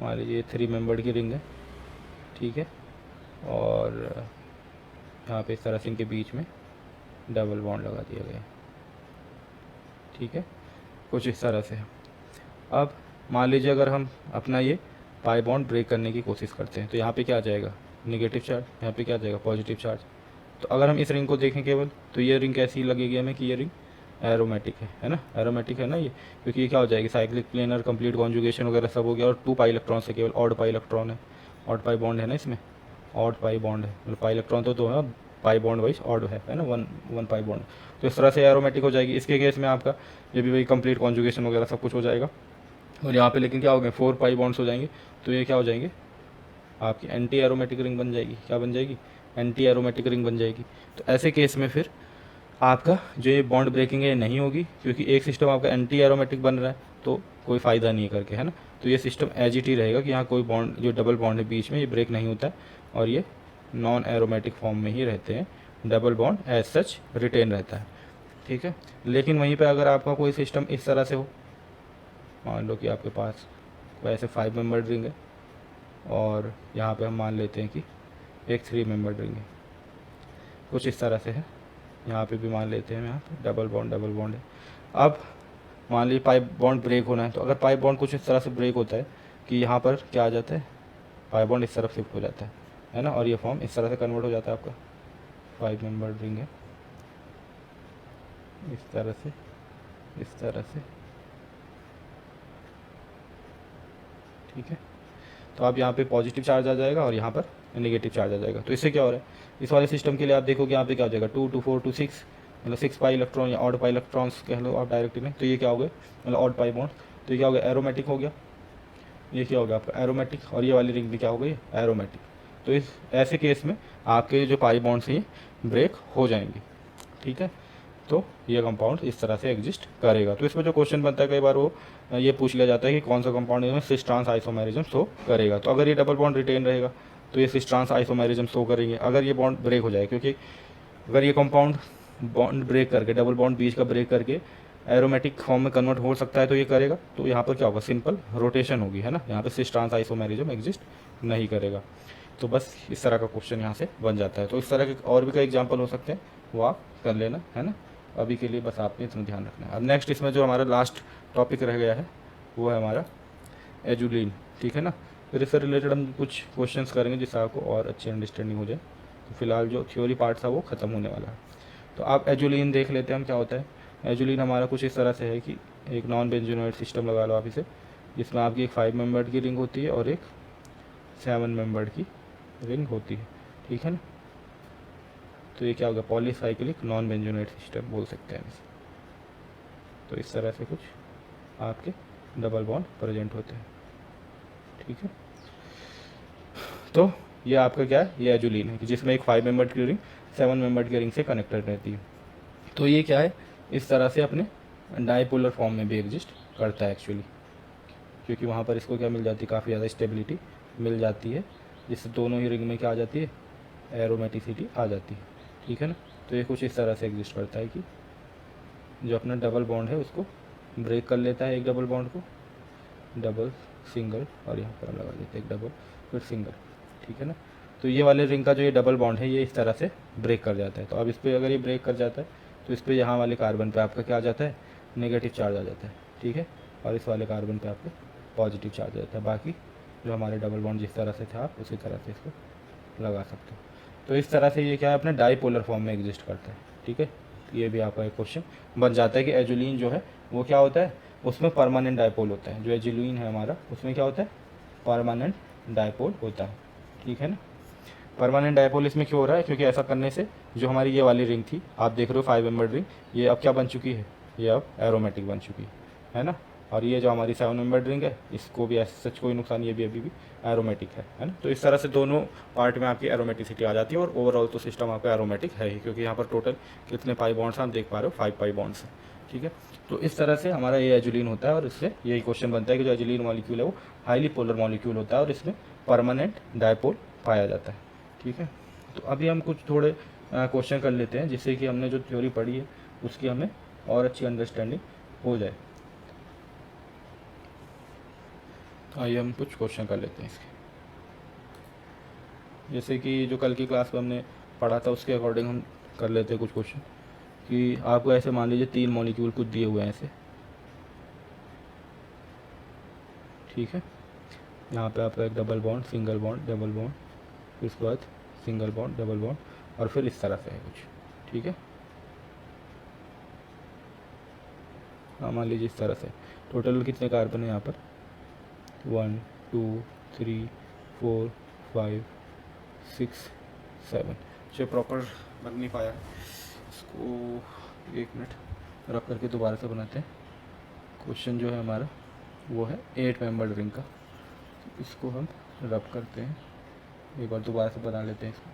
मान लीजिए ये 3 मेंबर्ड की रिंग है, ठीक है, और यहाँ पे इस तरह से इनके बीच में डबल बॉन्ड लगा दिया गया है, ठीक है, कुछ इस तरह से है। अब मान लीजिए अगर हम अपना ये पाई बॉन्ड ब्रेक करने की कोशिश करते हैं, तो यहाँ पे क्या आ जाएगा, नेगेटिव चार्ज, यहाँ पे क्या आ जाएगा, पॉजिटिव चार्ज। तो अगर हम इस रिंग को देखें केवल, तो ये रिंग कैसी लगेगी हमें कि ये रिंग एरोमेटिक है ना, एरोमेटिक है ना ये, क्योंकि ये क्या हो जाएगी, साइक्लिक प्लेनर कंप्लीट कॉन्जुगेशन वगैरह सब हो गया, और 2 पाई इलेक्ट्रॉन से केवल ऑड पाई इलेक्ट्रॉन है, ऑड पाई बॉन्ड है ना इसमें, ऑड पाई बॉन्ड है, मतलब पाई इलेक्ट्रॉन तो 2 है, पाई बॉन्ड वाइज ऑड है ना, वन पाई बॉन्ड। तो इस तरह से एरोमेटिक हो जाएगी। इसके केस में आपका ये भी वही कंप्लीट कॉन्जुगेशन वगैरह सब कुछ हो जाएगा, और यहाँ पे लेकिन क्या हो गए, 4 पाई बॉन्ड्स हो जाएंगे, तो ये क्या हो जाएंगे, आपकी एंटी एरोमेटिक रिंग बन जाएगी। क्या बन जाएगी, एंटी एरोमेटिक रिंग बन जाएगी। तो ऐसे केस में फिर आपका जो ये बॉन्ड ब्रेकिंग है ये नहीं होगी, क्योंकि एक सिस्टम आपका एंटी एरोमेटिक बन रहा है, तो कोई फ़ायदा नहीं है करके, है ना। तो ये सिस्टम एज इट ही रहेगा कि यहाँ कोई बॉन्ड, जो डबल बॉन्ड है बीच में, ये ब्रेक नहीं होता है, और ये नॉन एरोमेटिक फॉर्म में ही रहते हैं, double bond as such retain रहता है, ठीक है। लेकिन वहीं पर अगर आपका कोई सिस्टम इस तरह से हो, मान लो कि आपके पास कोई ऐसे 5 मेंबर रिंग है, और यहाँ पे हम मान लेते हैं कि एक 3 मेंबर रिंग है, कुछ इस तरह से है, यहाँ पे भी मान लेते हैं, यहाँ पे डबल बॉन्ड है। अब मान लीजिए पाइप बॉन्ड ब्रेक होना है, तो अगर पाइप बॉन्ड कुछ इस तरह से ब्रेक होता है कि यहाँ पर क्या आ जाता है, पाइप बॉन्ड इस तरफ शिफ्ट हो जाता है ना, और ये फॉर्म इस तरह से कन्वर्ट हो जाता है आपका 5 मेंबर रिंग है, इस तरह से, इस तरह से, ठीक है। तो आप यहाँ पे पॉजिटिव चार्ज आ जाएगा और यहाँ पर नेगेटिव चार्ज आ जाएगा। तो इससे क्या हो रहा है, इस वाले सिस्टम के लिए आप देखोगे यहाँ पे क्या हो जाएगा, 2 2 4 2 6, मतलब 6 पाई इलेक्ट्रॉन या ऑड पाई इलेक्ट्रॉन्स कह लो आप डायरेक्टली में। तो ये क्या हो गया, मतलब ऑड पाई बॉन्ड, तो ये क्या हो गया, एरोमेटिक हो गया। ये क्या हो गया आपका एरोमेटिक, और ये वाली रिंग भी क्या हो गई, एरोमेटिक। तो इस ऐसे केस में आपके जो पाई बॉन्ड्स हैं ब्रेक हो जाएंगे, ठीक है। तो ये कंपाउंड इस तरह से एग्जिस्ट करेगा। तो इसमें जो क्वेश्चन बनता है कई बार वो ये पूछ लिया जाता है कि कौन सा कंपाउंड इसमें सिस ट्रांस आइसोमेरिज्म शो करेगा। तो अगर ये डबल बॉन्ड रिटेन रहेगा तो ये सिस ट्रांस आइसोमेरिज्म शो करेंगे। अगर ये बॉन्ड ब्रेक हो जाए, क्योंकि अगर ये कंपाउंड बॉन्ड ब्रेक करके, डबल बॉन्ड बीच का ब्रेक करके एरोमेटिक फॉर्म में कन्वर्ट हो सकता है, तो ये करेगा। तो यहाँ पर क्या होगा, सिंपल रोटेशन होगी, है ना। यहाँ पे सिस ट्रांस आइसोमेरिज्म एग्जिस्ट नहीं करेगा। तो बस इस तरह का क्वेश्चन यहाँ से बन जाता है। तो इस तरह के और भी कई एग्जाम्पल हो सकते हैं, वो आप कर लेना, है ना। अभी के लिए बस आपने इतना ध्यान रखना है। अब नेक्स्ट इसमें जो हमारा लास्ट टॉपिक रह गया है वो है हमारा एजुलिन, ठीक है ना। फिर इससे रिलेटेड हम कुछ क्वेश्चंस करेंगे जिससे आपको और अच्छी अंडरस्टैंडिंग हो जाए। तो फिलहाल जो थ्योरी पार्ट था वो ख़त्म होने वाला है। तो आप एजुलिन देख लेते हैं हम क्या होता है। एजुलिन हमारा कुछ इस तरह से है कि एक नॉन बेंजोनोइड सिस्टम लगा लो आप इसे, जिसमें आपकी एक 5 मेंबर्ड की रिंग होती है और एक 7 मेंबर्ड की रिंग होती है, ठीक है ना। तो ये क्या होगा, पॉलीसाइक्लिक नॉन बेंजोनेट सिस्टम बोल सकते हैं इसे। तो इस तरह से कुछ आपके डबल बॉन्ड प्रेजेंट होते हैं, ठीक है। तो ये आपका क्या है, ये एजुलिन है कि जिसमें एक 5 मेंबर्ड की रिंग 7 मेंबर्ड की रिंग से कनेक्टेड रहती है। तो ये क्या है, इस तरह से अपने डाइपोलर फॉर्म में भी एग्जिस्ट करता है एक्चुअली, क्योंकि वहाँ पर इसको क्या मिल जाती है, काफ़ी ज़्यादा स्टेबिलिटी मिल जाती है, जिससे दोनों ही रिंग में क्या आ जाती है, एरोमेटिसिटी आ जाती है, ठीक है ना। तो ये कुछ इस तरह से एग्जिस्ट करता है कि जो अपना डबल बॉन्ड है उसको ब्रेक कर लेता है, एक डबल बॉन्ड को, डबल सिंगल, और यहाँ पर हम लगा देते हैं एक डबल फिर सिंगल, ठीक है ना। तो ये वाले रिंग का जो ये डबल बॉन्ड है ये इस तरह से ब्रेक कर जाता है। तो अब इस पर अगर ये ब्रेक कर जाता है तो इस पर यहाँ वाले कार्बन पे आपका क्या आ जाता है, नेगेटिव चार्ज आ जाता है, ठीक है, और इस वाले कार्बन पे आपका पॉजिटिव चार्ज आ जाता है। बाकी जो हमारे डबल बॉन्ड जिस तरह से था आप उसी तरह से इसको लगा सकते हो। तो इस तरह से ये क्या है, अपने डाईपोलर फॉर्म में एग्जिस्ट करता है, ठीक है। ये भी आपका एक क्वेश्चन बन जाता है कि एजुलिन जो है वो क्या होता है, उसमें परमानेंट डायपोल होता है। जो एजुलिन है हमारा उसमें क्या होता है, परमानेंट डायपोल होता है, ठीक है ना। परमानेंट डायपोल इसमें क्यों हो रहा है, क्योंकि ऐसा करने से जो हमारी ये वाली रिंग थी, आप देख रहे हो 5 मेंबर्ड रिंग, ये अब क्या बन चुकी है, ये अब एरोमेटिक बन चुकी है ना। और ये जो हमारी 7 मेंबर्ड रिंग है, इसको भी ऐसे सच कोई नुकसान, ये भी अभी भी एरोमेटिक है ना। तो इस तरह से दोनों पार्ट में आपकी एरोमेटिसिटी आ जाती है, और ओवरऑल तो सिस्टम आपका एरोमेटिक है ही, क्योंकि यहाँ पर टोटल कितने पाई बॉन्ड्स आप देख पा रहे हो, 5 पाई बॉन्ड्स हैं, ठीक है। तो इस तरह से हमारा ये एजुलिन होता है, और इससे यही क्वेश्चन बनता है कि जो एजुलिन मॉलिक्यूल है वो हाईली पोलर मॉलिक्यूल होता है, और इसमें परमानेंट डायपोल पाया जाता है, ठीक है। तो अभी हम कुछ थोड़े क्वेश्चन कर लेते हैं, जिससे कि हमने जो थ्योरी पढ़ी है उसकी हमें और अच्छी अंडरस्टैंडिंग हो जाए। तो आइए हम कुछ क्वेश्चन कर लेते हैं इसके। जैसे कि जो कल की क्लास में हमने पढ़ा था उसके अकॉर्डिंग हम कर लेते हैं कुछ क्वेश्चन। कि आपको ऐसे मान लीजिए 3 मॉलिक्यूल कुछ दिए हुए हैं ऐसे, ठीक है। यहाँ पे आपका एक double bond, single bond, double bond, फिर उसके बाद सिंगल बॉन्ड, डबल बॉन्ड, और फिर इस तरह से है कुछ, ठीक है। हाँ, मान लीजिए इस तरह से। टोटल कितने कार्बन है यहाँ पर, 1 2 3 4 5 6 7। जो प्रॉपर बन नहीं पाया, इसको 1 मिनट रब करके दोबारा से बनाते हैं। क्वेश्चन जो है हमारा वो है 8 मेंबर्ड रिंग का, इसको हम रब करते हैं, एक बार दोबारा से बना लेते हैं इसको।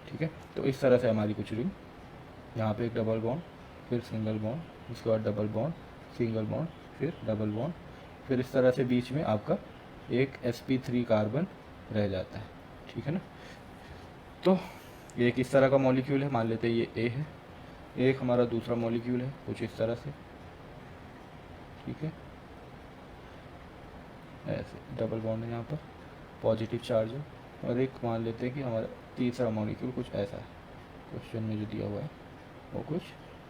ठीक है, तो इस तरह से हमारी कुछ रिंग, यहाँ पे एक डबल बॉन्ड, फिर सिंगल बॉन्ड, उसके बाद डबल बॉन्ड, सिंगल बॉन्ड, फिर डबल बॉन्ड, फिर इस तरह से बीच में आपका एक sp3 कार्बन रह जाता है, ठीक है ना। तो एक इस तरह का मॉलिक्यूल है, मान लेते हैं ये A है, एक हमारा दूसरा मॉलिक्यूल है कुछ इस तरह से, ठीक है, ऐसे डबल बॉन्ड है, यहाँ पर पॉजिटिव चार्ज है, और एक मान लेते हैं कि हमारा तीसरा मॉलिक्यूल कुछ ऐसा है, क्वेश्चन में जो दिया हुआ है वो कुछ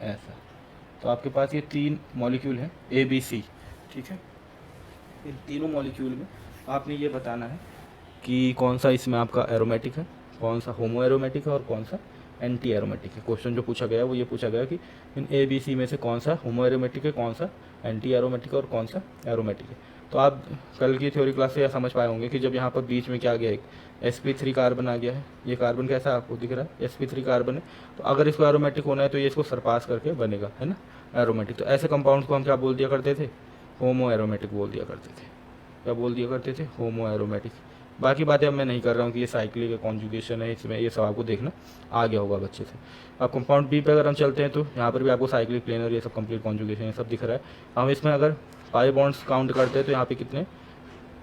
ऐसा। तो आपके पास ये 3 मॉलिक्यूल हैं ABC, ठीक है। इन तीनों मॉलिक्यूल में आपने ये बताना है कि कौन सा इसमें आपका एरोमेटिक है, कौन सा होमो एरोमेटिक है, और कौन सा एंटी एरोमेटिक है। क्वेश्चन जो पूछा गया है वो ये पूछा गया कि इन ABC में से कौन सा होमो एरोमेटिक है, कौन सा एंटी एरोमेटिक है, और कौन सा एरोमेटिक है। तो आप कल की थ्योरी क्लास से यह समझ पाए होंगे कि जब यहाँ पर बीच में क्या गया, एक sp3 कार्बन आ गया है, ये कार्बन कैसा आपको दिख रहा है, sp3 कार्बन है, तो अगर इसको एरोमेटिक होना है तो ये इसको सरपास करके बनेगा, है ना, एरोमेटिक। तो ऐसे कंपाउंड्स को हम क्या बोल दिया करते थे, होमो एरोमेटिक बोल दिया करते थे। क्या बोल दिया करते थे, होमो एरोमेटिक। बाकी बातें अब मैं नहीं कर रहा हूँ कि ये साइक्लिक है, कॉन्जुगेशन है, इसमें ये सब आपको देखना आ गया होगा अच्छे से। अब कंपाउंड बी पे अगर हम चलते हैं तो यहाँ पर भी आपको साइक्लिक प्लेनर ये सब कंप्लीट कॉन्जुगेशन ये सब दिख रहा है। हम इसमें अगर पाई बॉन्ड्स काउंट करते हैं तो यहाँ पे कितने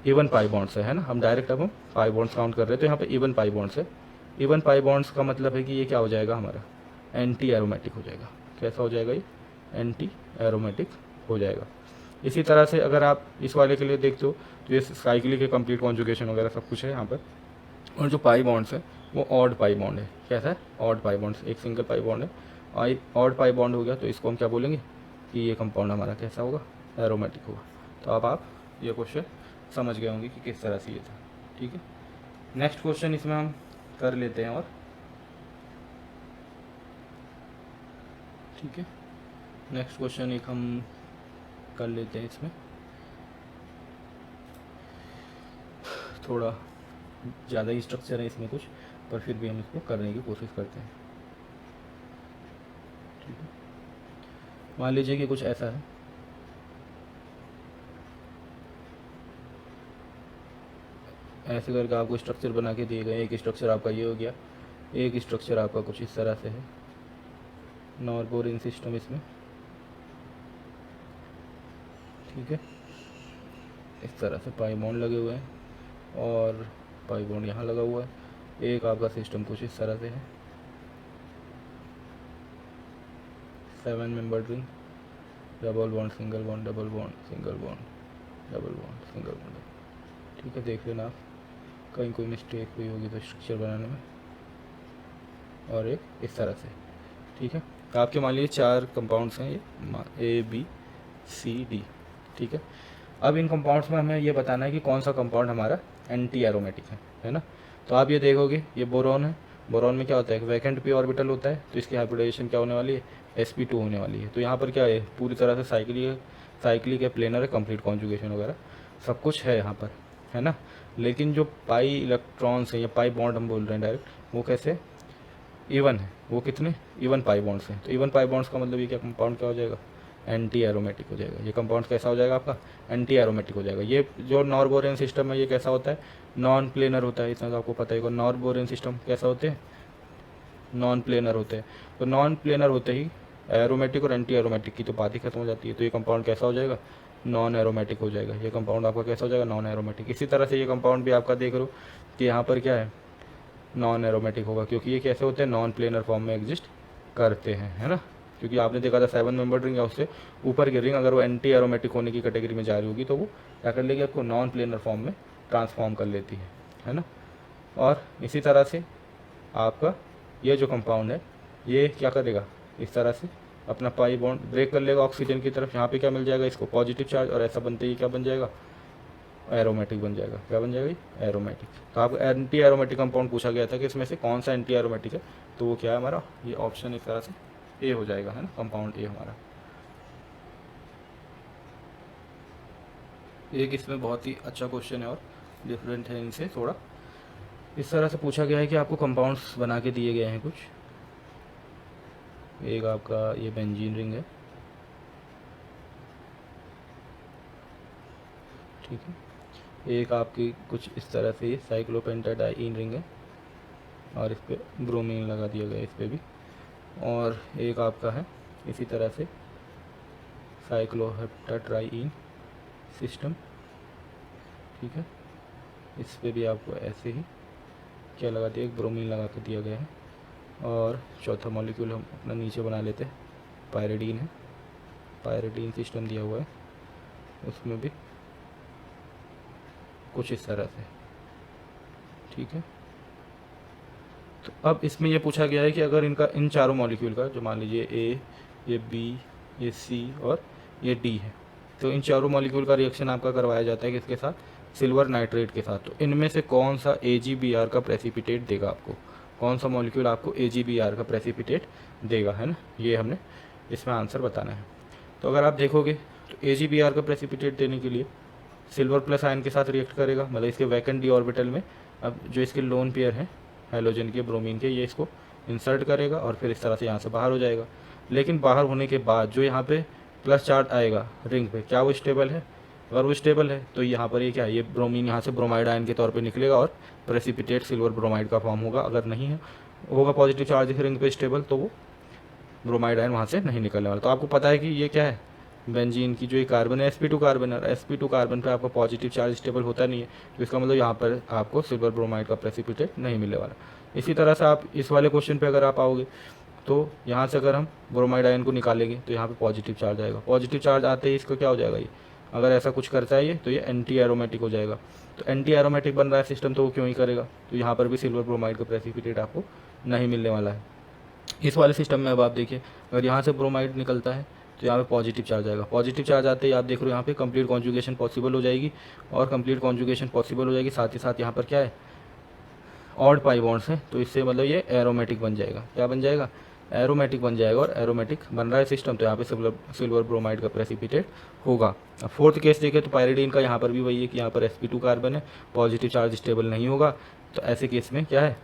इवन पाई बॉन्ड्स है ना। हम डायरेक्ट अब हम पाई बॉन्ड्स काउंट कर रहे हैं तो यहाँ पे इवन पाई बॉन्ड्स है। इवन पाई बॉन्ड्स का मतलब है कि ये क्या हो जाएगा, हमारा एंटी एरोमेटिक हो जाएगा। कैसा हो जाएगा, ये एंटी एरोमेटिक हो जाएगा। इसी तरह से अगर आप इस वाले के लिए देखते हो तो ये साइक्लिक के कंप्लीट कॉन्जुगेशन वगैरह सब कुछ है यहाँ पर। और जो पाई बॉन्ड्स है वो ऑड पाई बॉन्ड है। कैसा है, ऑड पाई बॉन्ड्स, एक सिंगल पाई बॉन्ड है और ऑड पाई बॉन्ड हो गया तो इसको हम क्या बोलेंगे कि ये कंपाउंड हमारा कैसा होगा, एरोमेटिक होगा। तो अब आप ये क्वेश्चन समझ गए होंगे कि किस तरह से ये था, ठीक है। नेक्स्ट क्वेश्चन इसमें हम कर लेते हैं, और ठीक है, नेक्स्ट क्वेश्चन एक हम कर लेते हैं। इसमें थोड़ा ज़्यादा ही स्ट्रक्चर है इसमें कुछ, पर फिर भी हम इसको करने की कोशिश करते हैं, ठीक है। मान लीजिए कि कुछ ऐसा है, ऐसे करके आपको स्ट्रक्चर बना के दिए गए। एक स्ट्रक्चर आपका ये हो गया, एक स्ट्रक्चर आपका कुछ इस तरह से है, नॉर्बोरिन सिस्टम इसमें, ठीक है। इस तरह से पाई बॉन्ड लगे हुए हैं और पाई बॉन्ड यहाँ लगा हुआ है। एक आपका सिस्टम कुछ इस तरह से है, 7 member ring, double bond, single bond, double bond, single bond, double bond, single bond, ठीक है, देख लेना आप। कहीं कोई मिस्टेक हुई होगी तो स्ट्रक्चर बनाने में, और एक इस तरह से। ठीक है, तो आपके मान लीजिए 4 कंपाउंड्स हैं ये ABCD। ठीक है, अब इन कंपाउंड्स में हमें ये बताना है कि कौन सा कंपाउंड हमारा एंटी एरोमेटिक है ना। तो आप ये देखोगे ये बोरॉन है, बोरॉन में क्या होता है, एक वैकेंट पी ऑर्बिटल होता है, तो इसकी हाइब्रिडाइजेशन क्या होने वाली है, sp2 होने वाली है। तो यहाँ पर क्या है, पूरी तरह से साइक्लिक है, प्लेनर है, कंप्लीट कॉन्जुगेशन वगैरह सब कुछ है यहाँ पर, है ना। लेकिन जो पाई इलेक्ट्रॉन्स हैं या पाई बॉन्ड हम बोल रहे हैं डायरेक्ट, वो कैसे इवन है, वो कितने इवन पाई बॉन्ड्स हैं। तो इवन पाई बॉन्ड्स का मतलब ये क्या कंपाउंड क्या हो जाएगा, एंटी एरोमेटिक हो जाएगा। ये कंपाउंड कैसा हो जाएगा आपका, एंटी एरोमेटिक हो जाएगा। ये जो नॉर्बोरियन सिस्टम है ये कैसा होता है, नॉन प्लेनर होता है। इतना तो आपको पता ही होगा, नॉर्बोरियन सिस्टम कैसा होते हैं, नॉन प्लेनर होते हैं। तो नॉन प्लेनर होते ही एरोमेटिक और एंटी एरोमेटिक की तो बात ही खत्म हो जाती है। तो ये कंपाउंड कैसा हो जाएगा, नॉन एरोमेटिक हो जाएगा। ये कंपाउंड आपका कैसा हो जाएगा, नॉन एरोमेटिक। इसी तरह से ये कंपाउंड भी आपका देख लो कि यहाँ पर क्या है, नॉन एरोमेटिक होगा, क्योंकि ये कैसे होते हैं, नॉन प्लेनर फॉर्म में एग्जिस्ट करते हैं, है ना। क्योंकि आपने देखा था 7 मेंबर रिंग या उससे ऊपर की रिंग अगर वो एंटी एरोमेटिक होने की कैटेगरी में जा रही होगी तो वो क्या कर लेगी, आपको नॉन प्लेनर फॉर्म में ट्रांसफॉर्म कर लेती है ना। और इसी तरह से आपका ये जो कंपाउंड है ये क्या करेगा, इस तरह से अपना पाई बॉन्ड ब्रेक कर लेगा ऑक्सीजन की तरफ। यहाँ पे क्या मिल जाएगा इसको, पॉजिटिव चार्ज, और ऐसा बनते ही क्या बन जाएगा, एरोमेटिक बन जाएगा। क्या बन जाएगा, एरोमेटिक। तो आपको एंटी एरोमेटिक कंपाउंड पूछा गया था कि इसमें से कौन सा एंटी एरोमेटिक है, तो वो क्या है हमारा, ये ऑप्शन इस तरह से ए हो जाएगा, है ना, कंपाउंड ए हमारा। एक इसमें बहुत ही अच्छा क्वेश्चन है और डिफरेंट है इनसे थोड़ा। इस तरह से पूछा गया है कि आपको कंपाउंड्स बना के दिए गए हैं कुछ। एक आपका ये बेंजीन रिंग है, ठीक है। एक आपकी कुछ इस तरह से साइक्लोपेंटाडाइन रिंग है, और इस पर ब्रोमीन लगा दिया गया है इस पर भी। और एक आपका है इसी तरह से साइक्लोहेप्टाट्राइन सिस्टम, ठीक है। इस पे भी आपको ऐसे ही क्या लगा दिया, एक ब्रोमीन लगा के दिया गया है। और चौथा मॉलिक्यूल हम अपना नीचे बना लेते हैं, पायरिडीन है, पायरिडीन सिस्टम दिया हुआ है, उसमें भी कुछ इस तरह से, ठीक है। तो अब इसमें ये पूछा गया है कि अगर इनका इन चारों मॉलिक्यूल का, जो मान लीजिए ए, ये बी, ये सी और ये डी है, तो इन चारों मॉलिक्यूल का रिएक्शन आपका करवाया जाता है किसके साथ, सिल्वर नाइट्रेट के साथ। तो इनमें से कौन सा AgBr का प्रेसिपिटेट देगा आपको, कौन सा मॉलिक्यूल आपको AgBr का प्रेसिपिटेट देगा, है ना। ये हमने इसमें आंसर बताना है। तो अगर आप देखोगे तो AgBr का प्रेसिपिटेट देने के लिए सिल्वर प्लस आयन के साथ रिएक्ट करेगा, मतलब इसके वैकेंट डी ऑर्बिटल में अब जो इसके लोन पेयर हैं हेलोजन के, ब्रोमीन के, ये इसको इंसर्ट करेगा और फिर इस तरह से यहाँ से बाहर हो जाएगा। लेकिन बाहर होने के बाद जो यहाँ पे प्लस चार्ज आएगा रिंग पे, क्या वो स्टेबल है, अगर वो स्टेबल है तो यहाँ पर ये क्या है, ये ब्रोमीन यहाँ से ब्रोमाइड आयन के तौर पे निकलेगा और प्रेसिपिटेट सिल्वर ब्रोमाइड का फॉर्म होगा। अगर नहीं है होगा पॉजिटिव चार्ज रिंग पे स्टेबल, तो वो ब्रोमाइड आयन वहाँ से नहीं निकलने वाला। तो आपको पता है कि ये क्या है, बेंजीन की जो ये कार्बन है sp2 कार्बन है, sp2 कार्बन पे आपका पॉजिटिव चार्ज स्टेबल होता नहीं है, तो इसका मतलब यहाँ पर आपको सिल्वर ब्रोमाइड का प्रेसिपिटेट नहीं मिलने वाला। इसी तरह से आप इस वाले क्वेश्चन पे अगर आप आओगे तो यहाँ से अगर हम ब्रोमाइड आयन को निकालेंगे तो यहाँ पे पॉजिटिव चार्ज आएगा। पॉजिटिव चार्ज आते ही इसका क्या हो जाएगा, ये अगर ऐसा कुछ करता है ये तो ये एंटी एरोमेटिक हो जाएगा। तो एंटी एरोमेटिक बन रहा है सिस्टम, तो वो क्यों ही करेगा, तो यहाँ पर भी सिल्वर ब्रोमाइड का प्रेसिपिटेट आपको नहीं मिलने वाला है। इस वाले सिस्टम में अब आप देखिए, अगर यहाँ से ब्रोमाइड निकलता है तो यहाँ पे पॉजिटिव चार्ज आएगा। पॉजिटिव चार्ज आते ही आप देख रहे हो यहाँ पे कंप्लीट कॉन्जुगेशन पॉसिबल हो जाएगी, और कंप्लीट कॉन्जुगेशन पॉसिबल हो जाएगी, साथ ही साथ यहाँ पर क्या है, ऑड पाई बॉन्ड्स हैं, तो इससे मतलब ये एरोमेटिक बन जाएगा। क्या बन जाएगा, एरोमेटिक बन जाएगा। और एरोमेटिक बन रहा है सिस्टम, तो यहाँ पे सिल्वर ब्रोमाइड का प्रेसिपिटेट होगा। अब फोर्थ केस देखें तो पायरिडीन का यहाँ पर भी वही है कि यहाँ पर sp2 कार्बन है, पॉजिटिव चार्ज स्टेबल नहीं होगा, तो ऐसे केस में क्या है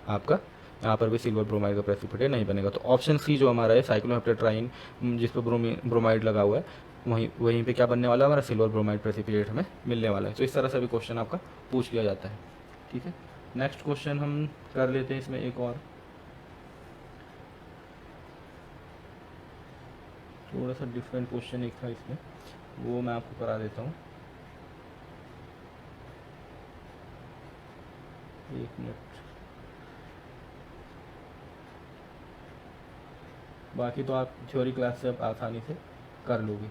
आपका, यहाँ पर भी सिल्वर ब्रोमाइड का प्रेसिपिटेट नहीं बनेगा। तो ऑप्शन सी जो हमारा है साइक्लोहेप्टाट्राइन, जिस पर ब्रोमाइड लगा हुआ है, वहीं पे क्या बनने वाला है हमारा, सिल्वर ब्रोमाइड प्रेसिपिटेट हमें मिलने वाला है। तो इस तरह से भी क्वेश्चन आपका पूछ लिया जाता है, ठीक है। नेक्स्ट क्वेश्चन हम कर लेते हैं इसमें एक और, थोड़ा सा डिफरेंट क्वेश्चन एक था इसमें, वो मैं आपको करा देता हूँ। एक मिनट, बाकी तो आप थ्योरी क्लास से आप आसानी से कर लोगे,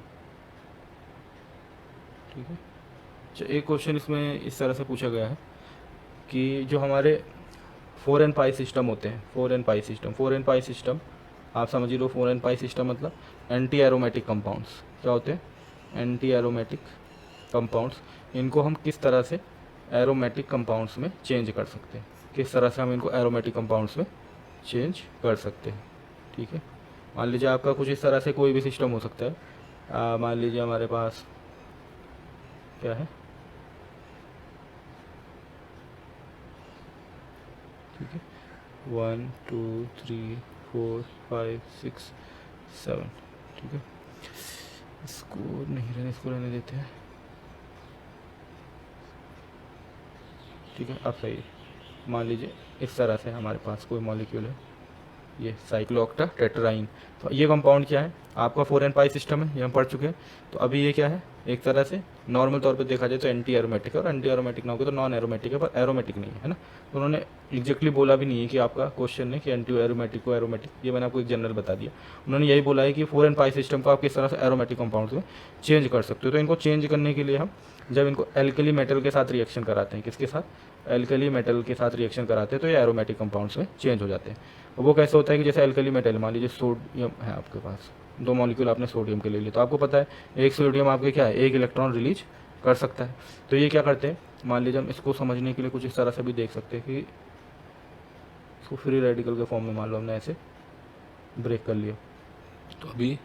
ठीक है। एक क्वेश्चन इसमें इस तरह से पूछा गया है कि जो हमारे 4n सिस्टम होते हैं, 4n सिस्टम आप समझ लो। 4n सिस्टम मतलब एंटी एरोमेटिक कंपाउंड्स क्या होते हैं, एंटी एरोमेटिक कंपाउंड्स। इनको हम किस तरह से एरोमेटिक कंपाउंड्स में चेंज कर सकते हैं, किस तरह से हम इनको एरोमेटिक कंपाउंड्स में चेंज कर सकते हैं। ठीक है, मान लीजिए आपका कुछ इस तरह से कोई भी सिस्टम हो सकता है। मान लीजिए हमारे पास क्या है, ठीक है, 1 2 3 4 5 6 7, ठीक है। इसको नहीं रहने, इसको रहने देते हैं, ठीक है। अब सही है, मान लीजिए इस तरह से हमारे पास कोई मॉलिक्यूल है, ये साइक्लोऑक्टा टेट्राइन। तो ये कंपाउंड क्या है, आपका 4n सिस्टम है, ये हम पढ़ चुके हैं। तो अभी ये क्या है, एक तरह से नॉर्मल तौर पे देखा जाए तो एंटी एरोमेटिक है, और एंटी एरोमेटिक ना होगा तो नॉन एरोमेटिक है, पर एरोमेटिक नहीं है ना। तो उन्होंने एग्जैक्टली बोला भी नहीं है कि आपका क्वेश्चन है कि एंटी एरोमेटिक को एरोमेटिक, ये मैंने आपको एक जनरल बता दिया। उन्होंने यही बोला है कि 4n सिस्टम को आप किस तरह से एरोमेटिक कंपाउंड्स में चेंज कर सकते हो। तो इनको चेंज करने के लिए हम जब इनको एल्कली मेटल के साथ रिएक्शन कराते हैं, किसके साथ, एल्कली मेटल के साथ रिएक्शन कराते हैं, तो ये एरोमेटिक कंपाउंड्स में चेंज हो जाते हैं। वो कैसे होता है कि जैसे एल्कली मेटल, मान लीजिए सोडियम है आपके पास, 2 मॉलिक्यूल आपने सोडियम के ले लिए, तो आपको पता है एक सोडियम आपके क्या है, एक इलेक्ट्रॉन रिलीज कर सकता है। तो ये क्या करते हैं, मान लीजिए हम इसको समझने के लिए कुछ इस तरह से भी देख सकते हैं कि इसको फ्री रेडिकल के फॉर्म में मान लो हमने ऐसे ब्रेक कर लिया, तो अभी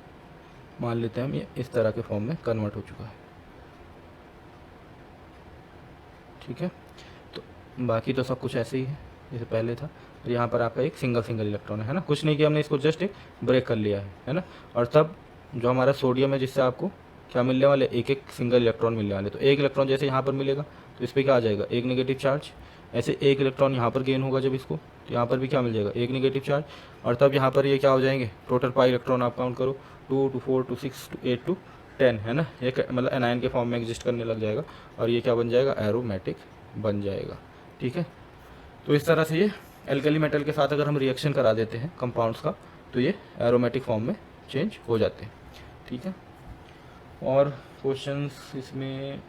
मान लेते हैं हम ये इस तरह के फॉर्म में कन्वर्ट हो चुका है। ठीक है, तो बाकी तो सब कुछ ऐसे ही है जैसे पहले था। और यहाँ पर आपका एक सिंगल इलेक्ट्रॉन है ना, कुछ नहीं किया हमने, इसको जस्ट एक ब्रेक कर लिया है ना। और तब जो हमारा सोडियम है, जिससे आपको क्या मिलने वाले, एक एक सिंगल इलेक्ट्रॉन मिलने वाले। तो एक इलेक्ट्रॉन जैसे यहाँ पर मिलेगा तो इस पर क्या आ जाएगा, एक नेगेटिव चार्ज। ऐसे एक इलेक्ट्रॉन यहाँ पर गेन होगा जब इसको, तो यहाँ पर भी क्या मिल जाएगा, एक नेगेटिव चार्ज। और तब यहाँ पर ये क्या हो जाएंगे, टोटल पाई इलेक्ट्रॉन आप काउंट करो, 2 to 4 to 6 to 8 to 10 है ना। ये मतलब एनायन के फॉर्म में एग्जिस्ट करने लग जाएगा, और ये क्या बन जाएगा, एरोमेटिक बन जाएगा। ठीक है, तो इस तरह से ये एल्कली मेटल के साथ अगर हम रिएक्शन करा देते हैं कंपाउंड्स का, तो ये एरोमेटिक फॉर्म में चेंज हो जाते हैं। ठीक है, और क्वेश्चंस इसमें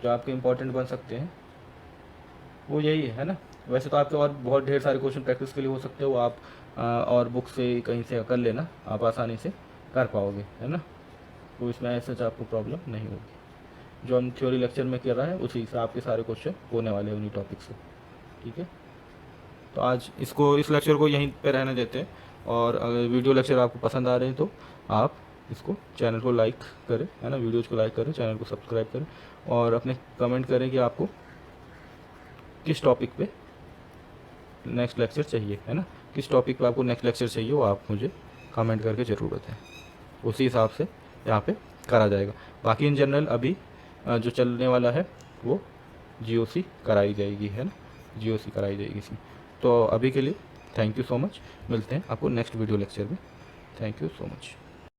जो आपके इम्पोर्टेंट बन सकते हैं वो यही है ना। वैसे तो आपके और बहुत ढेर सारे क्वेश्चन प्रैक्टिस के लिए हो सकते हो, आप और बुक से कहीं से कर लेना, आप आसानी से कर पाओगे, है ना। तो इसमें ऐसा आपको प्रॉब्लम नहीं होगी। जो हम थ्योरी लेक्चर में कर रहा है उसी से आपके सारे क्वेश्चन होने वाले हैं उन्हीं टॉपिक से। ठीक है, तो आज इस लेक्चर को यहीं पे रहने देते हैं। और अगर वीडियो लेक्चर आपको पसंद आ रहे हैं तो आप इसको, चैनल को लाइक करें, है ना, वीडियोज़ को लाइक करें, चैनल को सब्सक्राइब करें, और अपने कमेंट करें कि आपको किस टॉपिक पे नेक्स्ट लेक्चर चाहिए, है ना, किस टॉपिक पे आपको नेक्स्ट लेक्चर चाहिए, वो आप मुझे कमेंट करके ज़रूर बताएं। उसी हिसाब से यहाँ पे करा जाएगा। बाकी इन जनरल अभी जो चलने वाला है वो GOC कराई जाएगी, है ना, GOC कराई जाएगी इसमें। तो अभी के लिए थैंक यू सो मच, मिलते हैं आपको नेक्स्ट वीडियो लेक्चर में। Thank you so much.